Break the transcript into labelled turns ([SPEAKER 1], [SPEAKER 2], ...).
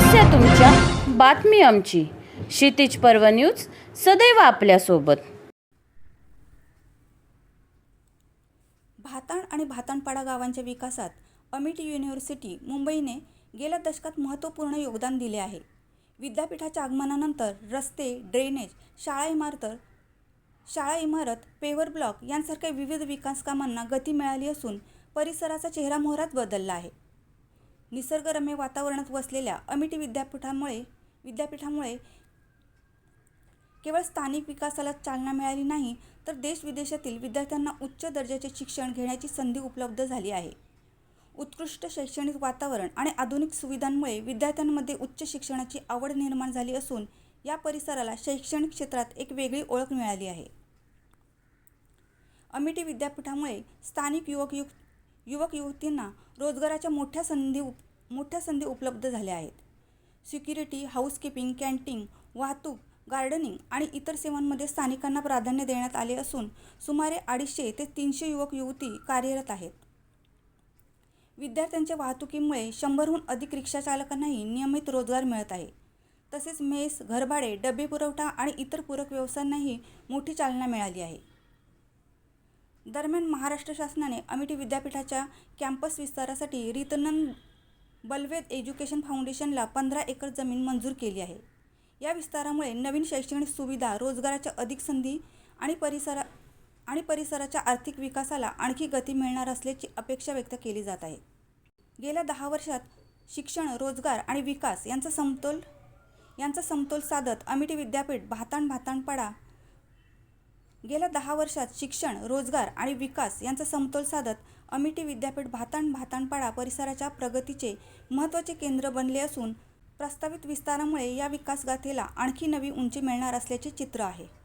[SPEAKER 1] समस्या तुमच्या, बातमी आमची. क्षितिज पर्व न्यूज सदैव आपल्यासोबत.
[SPEAKER 2] भाताण आणि भाताणपाडा गावांच्या विकासात अमिटी युनिव्हर्सिटी मुंबईने गेल्या दशकात महत्त्वपूर्ण योगदान दिले आहे. विद्यापीठाच्या आगमनानंतर रस्ते, ड्रेनेज, शाळा इमारत, पेव्हर ब्लॉक यांसारख्या विविध विकास कामांना गती मिळाली असून परिसराचा चेहरामोहराच बदलला आहे. निसर्गरम्य वातावरणात वसलेल्या अमिटी विद्यापीठामुळे केवळ स्थानिक विकासाला चालना मिळाली नाही, तर देश-विदेशातील विद्यार्थ्यांना उच्च दर्जाचे शिक्षण घेण्याची संधी उपलब्ध झाली आहे. उत्कृष्ट शैक्षणिक वातावरण आणि आधुनिक सुविधांमुळे विद्यार्थ्यांमध्ये उच्च शिक्षणाची आवड निर्माण झाली असून या परिसराला शैक्षणिक क्षेत्रात एक वेगळी ओळख मिळाली आहे. अमिटी विद्यापीठामुळे स्थानिक युवक-युवतींना रोजगाराच्या मोठ्या संधी उपलब्ध झाल्या आहेत. सिक्युरिटी, हाऊसकीपिंग, कॅन्टीन, वाहतूक, गार्डनिंग आणि इतर सेवांमध्ये स्थानिकांना प्राधान्य देण्यात आले असून सुमारे 250 ते 300 युवक-युवती कार्यरत आहेत. विद्यार्थ्यांच्या वाहतुकीमुळे 100हून अधिक रिक्षाचालकांनाही नियमित रोजगार मिळत आहे. तसेच मेस, घरभाडे, डबे पुरवठा आणि इतर पूरक व्यवसायांनाही मोठी चालना मिळाली आहे. दरम्यान महाराष्ट्र शासनाने अमिटी विद्यापीठाच्या कॅम्पस विस्तारासाठी रितनंद बलवेद एज्युकेशन फाउंडेशनला 15 एकर जमीन मंजूर केली आहे. या विस्तारामुळे नवीन शैक्षणिक सुविधा, रोजगाराच्या अधिक संधी आणि परिसराच्या आर्थिक विकासाला आणखी गती मिळणार असल्याची अपेक्षा व्यक्त केली जात आहे. गेल्या 10 वर्षात शिक्षण, रोजगार आणि विकास यांचा समतोल साधत अमिटी विद्यापीठ भाताणपाडा परिसराच्या प्रगतीचे महत्त्वाचे केंद्र बनले असून प्रस्तावित विस्तारामुळे या विकासगाथेला आणखी नवी उंची मिळणार असल्याचे चित्र आहे.